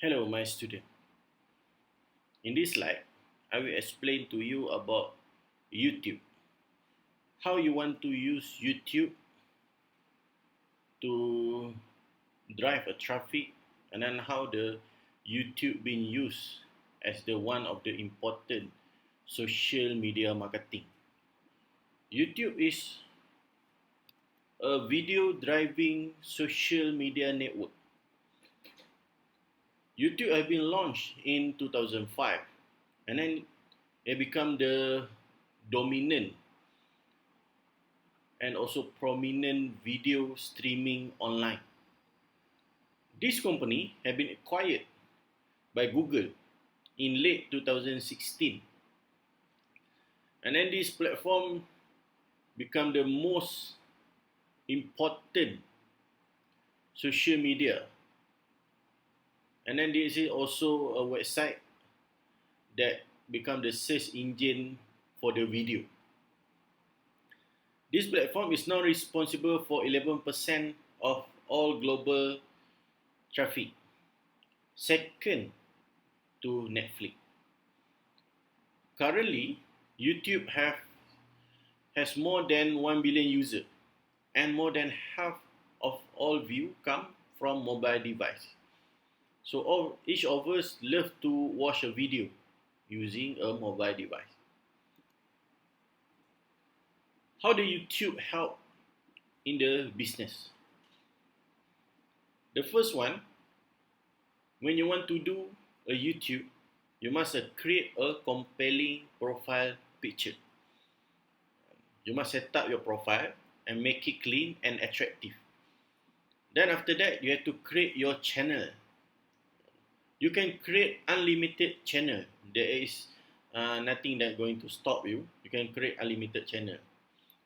Hello, my student. In this slide, I will explain to you about YouTube. How you want to use YouTube to drive a traffic, and then how the YouTube being used as the one of the important social media marketing. YouTube is a video driving social media network. YouTube has been launched in 2005, and then it become the dominant and also prominent video streaming online. This company had been acquired by Google in late 2016, and then this platform become the most important social media. And then this is also a website that become the search engine for the video. This platform is now responsible for 11% of all global traffic, second to Netflix. Currently, YouTube has more than 1 billion users, and more than half of all views come from mobile device. So each of us love to watch a video using a mobile device. How do YouTube help in the business? The first one, when you want to do a YouTube, you must create a compelling profile picture. You must set up your profile and make it clean and attractive. Then after that, you have to create your channel. You can create unlimited channel. There is nothing that going to stop you. You can create unlimited channel.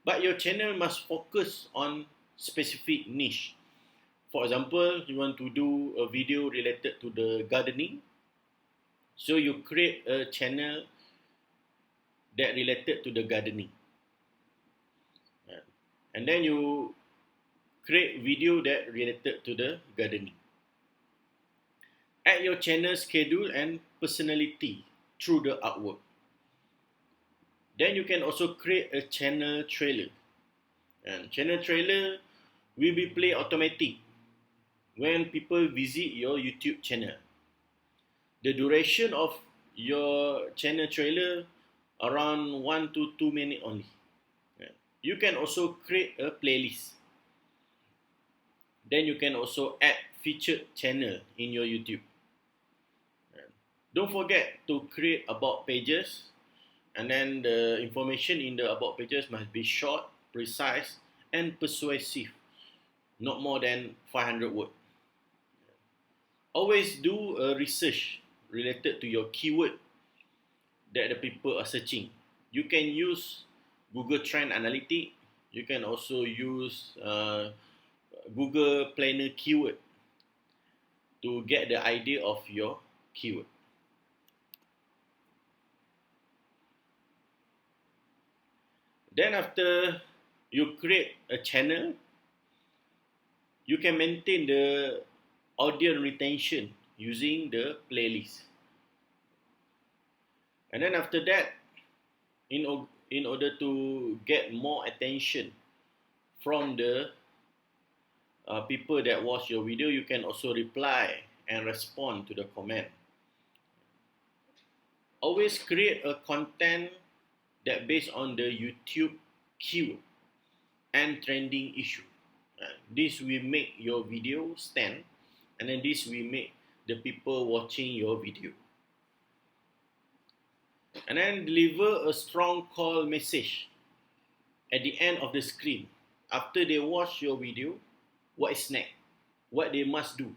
But your channel must focus on specific niche. For example, you want to do a video related to the gardening. So you create a channel that related to the gardening. And then you create video that related to the gardening. Add your channel schedule and personality through the artwork. Then you can also create a channel trailer. And channel trailer will be play automatic when people visit your YouTube channel. The duration of your channel trailer around 1 to 2 minutes only. You can also create a playlist. Then you can also add featured channel in your YouTube. Don't forget to create about pages, and then the information in the about pages must be short, precise, and persuasive, not more than 500 words. Always do a research related to your keyword that the people are searching. You can use Google Trend Analytics. You can also use Google Planner keyword to get the idea of your keyword. Then after you create a channel, you can maintain the audience retention using the playlist. And then after that, in order to get more attention from the people that watch your video, you can also reply and respond to the comment. Always create a content that based on the YouTube keyword and trending issue. This will make your video stand, and then this will make the people watching your video. And then deliver a strong call message at the end of the screen. After they watch your video, what is next? What they must do?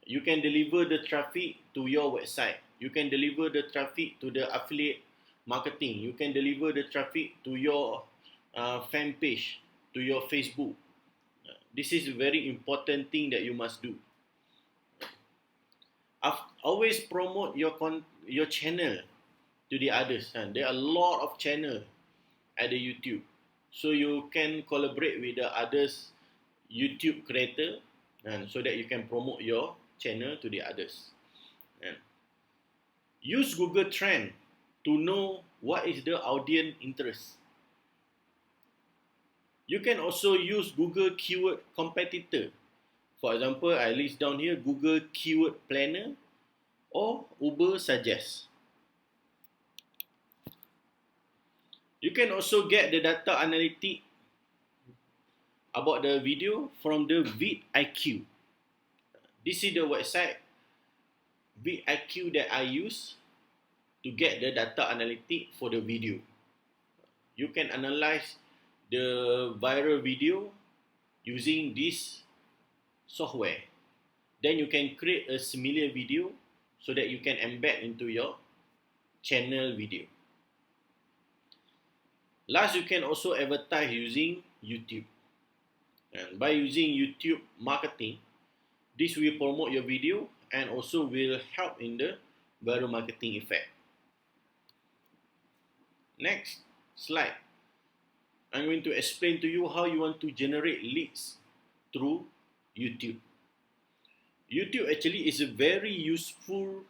You can deliver the traffic to your website. You can deliver the traffic to the affiliate marketing. You can deliver the traffic to your fan page, to your Facebook. This is a very important thing that you must do. Always promote your channel to the others. There are a lot of channels at the YouTube, so you can collaborate with the others YouTube creator, and so that you can promote your channel to the others. And use Google Trend to know what is the audience interest. You can also use Google Keyword Competitor. For example, I list down here Google Keyword Planner or Uber Suggest. You can also get the data analytic about the video from the vidIQ. This is the website vidIQ that I use to get the data analytic for the video. You can analyze the viral video using this software. Then you can create a similar video so that you can embed into your channel video. Last, you can also advertise using YouTube. And by using YouTube marketing, this will promote your video and also will help in the viral marketing effect. Next slide. I'm going to explain to you how you want to generate leads through YouTube. YouTube actually is a very useful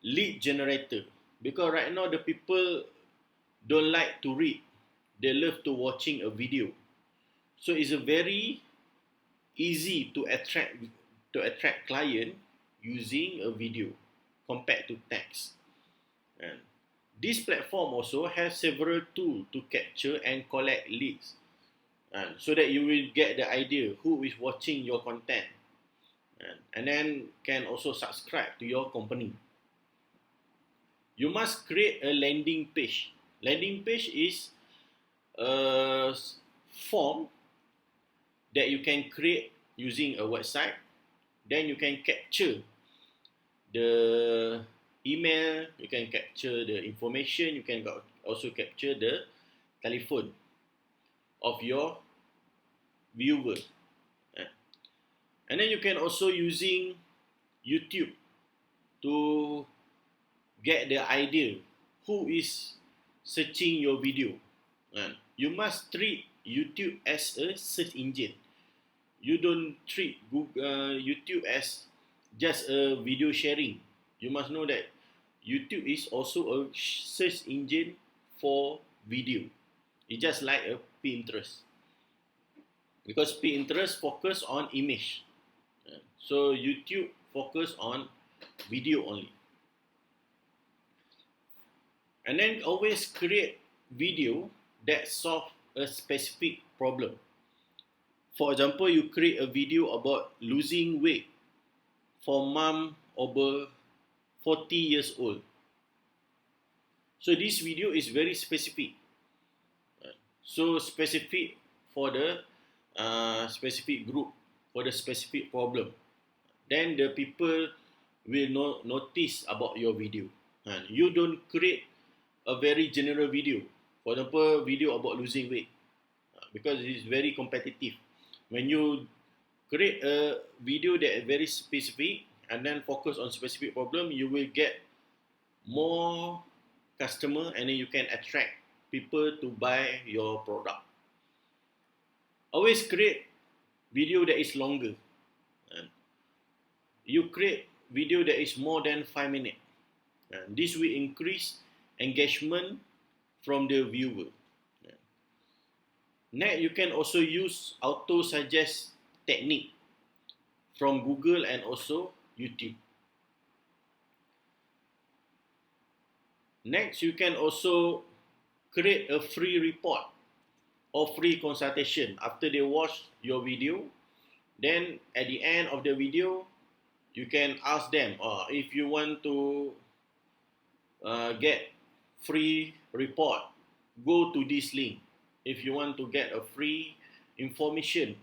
lead generator because right now the people don't like to read. They love to watching a video. So it's a very easy to attract client using a video compared to text. And this platform also has several tools to capture and collect leads, and so that you will get the idea who is watching your content, and then can also subscribe to your company. You must create a landing page. Landing page is a form that you can create using a website. Then you can capture the email, you can capture the information, you can also capture the telephone of your viewer. And then you can also using YouTube to get the idea who is searching your video. You must treat YouTube as a search engine. You don't treat YouTube as just a video sharing. You must know that YouTube is also a search engine for video. It's just like a Pinterest. Because Pinterest focus on image. So YouTube focus on video only. And then always create video that solve a specific problem. For example, you create a video about losing weight for mom over 40 years old. So this video is very specific. So specific for the specific group, for the specific problem. Then the people will notice about your video. You don't create a very general video. For example, video about losing weight, because it is very competitive. When you create a video that is very specific and then focus on specific problem, you will get more customer and then you can attract people to buy your product. Always create video that is longer. You create video that is more than 5 minutes. This will increase engagement from the viewer. Next, you can also use auto suggest technique from Google and also YouTube. Next, you can also create a free report or free consultation after they watch your video. Then at the end of the video, you can ask them if you want to get free report, go to this link. If you want to get a free information,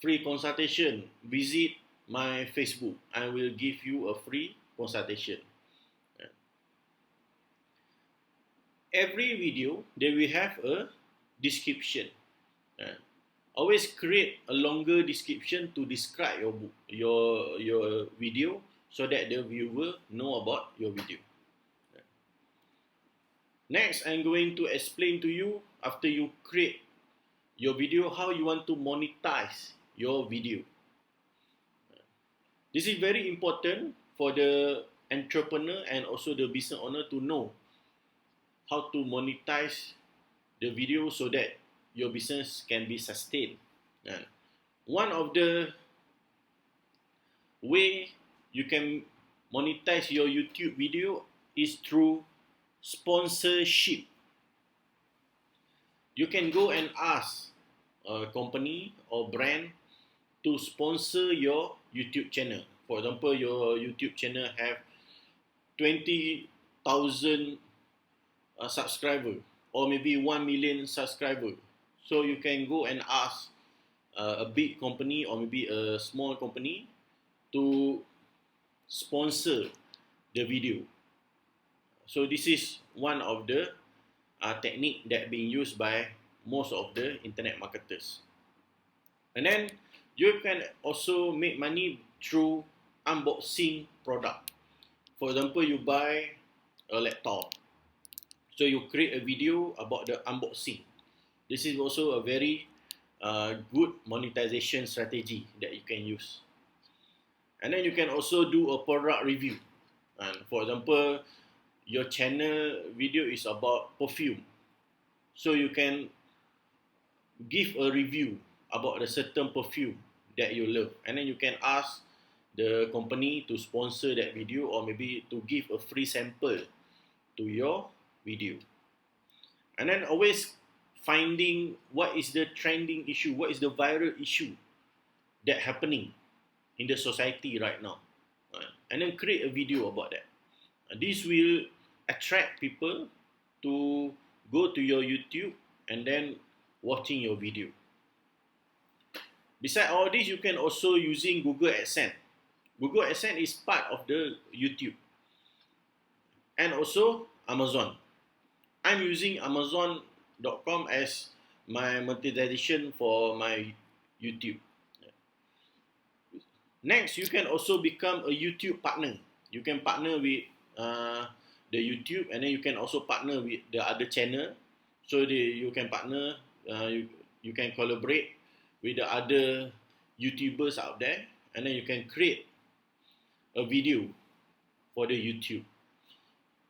free consultation, visit my Facebook. I will give you a free consultation. Every video, they will have a description. Always create a longer description to describe your video so that the viewer know about your video. Next, I'm going to explain to you, after you create your video, how you want to monetize your video. This is very important for the entrepreneur and also the business owner to know how to monetize the video so that your business can be sustained. And one of the way you can monetize your YouTube video is through sponsorship. You can go and ask a company or brand to sponsor your YouTube channel. For example, your YouTube channel have 20,000 subscriber or maybe 1 million subscriber. So you can go and ask a big company or maybe a small company to sponsor the video. So this is one of the technique that being used by most of the internet marketers. And then you can also make money through unboxing product. For example, you buy a laptop, so you create a video about the unboxing. This is also a very good monetization strategy that you can use. And then you can also do a product review. And for example, your channel video is about perfume, so you can give a review about a certain perfume that you love, and then you can ask the company to sponsor that video or maybe to give a free sample to your video. And then always finding what is the trending issue, what is the viral issue that happening in the society right now, and then create a video about that. This will attract people to go to your YouTube and then watching your video. Besides all this, you can also using Google AdSense. Google AdSense is part of the YouTube. And also Amazon. I'm using Amazon.com as my monetization for my YouTube. Next, you can also become a YouTube partner. You can partner with the YouTube, and then you can also partner with the other channel. So you can partner, you can collaborate with the other YouTubers out there, and then you can create a video for the YouTube.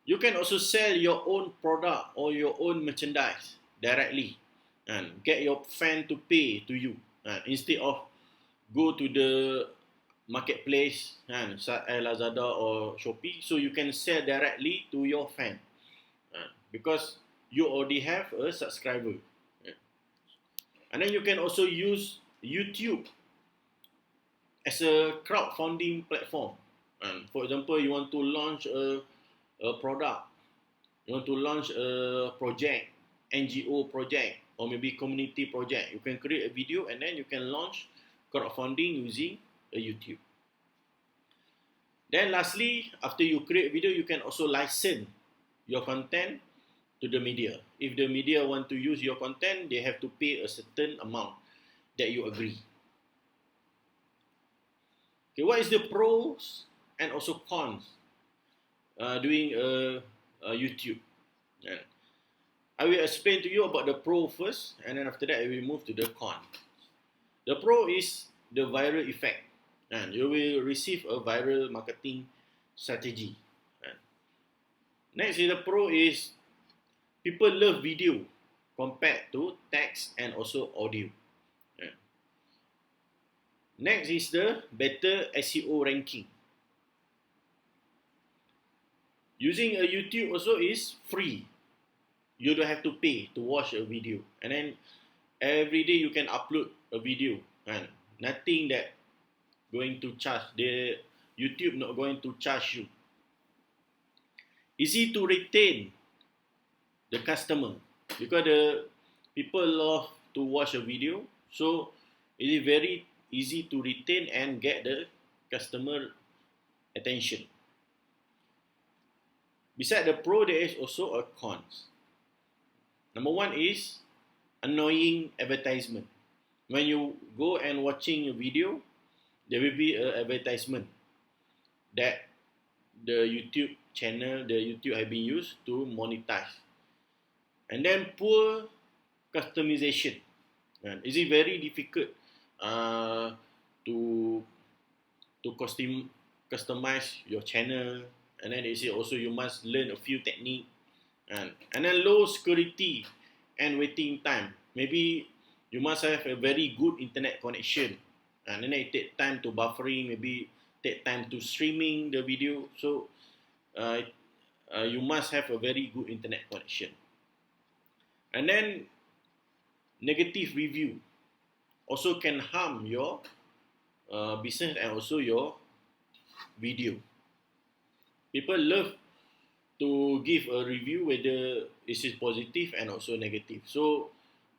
You can also sell your own product or your own merchandise directly and get your fan to pay to you instead of go to the marketplace such as Lazada or Shopee. So you can sell directly to your fan because you already have a subscriber. And then you can also use YouTube as a crowdfunding platform. For example, you want to launch a product, you want to launch a project, NGO project, or maybe community project. You can create a video and then you can launch crowdfunding using a YouTube. Then lastly, after you create video, you can also license your content to the media. If the media want to use your content, they have to pay a certain amount that you agree. Okay, what is the pros and also cons doing a YouTube? I will explain to you about the pro first, and then after that I will move to the con. The pro is the viral effect, and you will receive a viral marketing strategy. Next is the pro is people love video compared to text and also audio. Next is the better SEO ranking. Using a YouTube also is free. You don't have to pay to watch a video. And then every day you can upload a video. And nothing that going to charge. The YouTube not going to charge you. Easy to retain the customer. Because the people love to watch a video. So it is very easy to retain and get the customer attention. Besides the pro, there is also a cons. Number one is annoying advertisement. When you go and watching a video, there will be an advertisement that the YouTube channel, the YouTube have been used to monetize. And then poor customization. Is it very difficult to customize your channel And then they say also you must learn a few technique, and then low security and waiting time. Maybe you must have a very good internet connection, and then it take time to buffering, maybe take time to streaming the video. So uh, you must have a very good internet connection. And then negative review also can harm your business and also your video. People love to give a review whether this is positive and also negative. So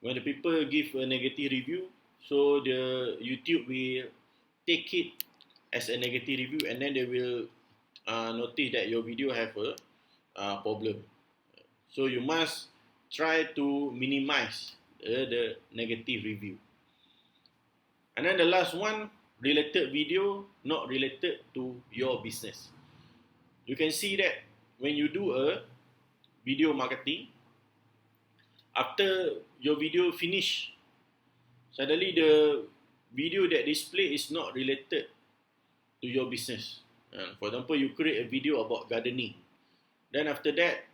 when the people give a negative review, so the YouTube will take it as a negative review, and then they will notice that your video have a problem. So you must try to minimize the negative review. And then the last one, related video not related to your business. You can see that when you do a video marketing, after your video finish, suddenly the video that display is not related to your business. For example, you create a video about gardening, then after that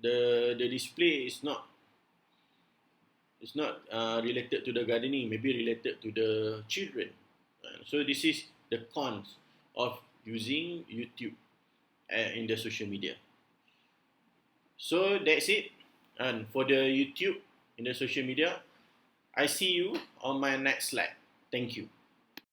the display is not related to the gardening, maybe related to the children. So this is the cons of using YouTube in the social media. So that's it. And for the YouTube in the social media, I see you on my next slide. Thank you.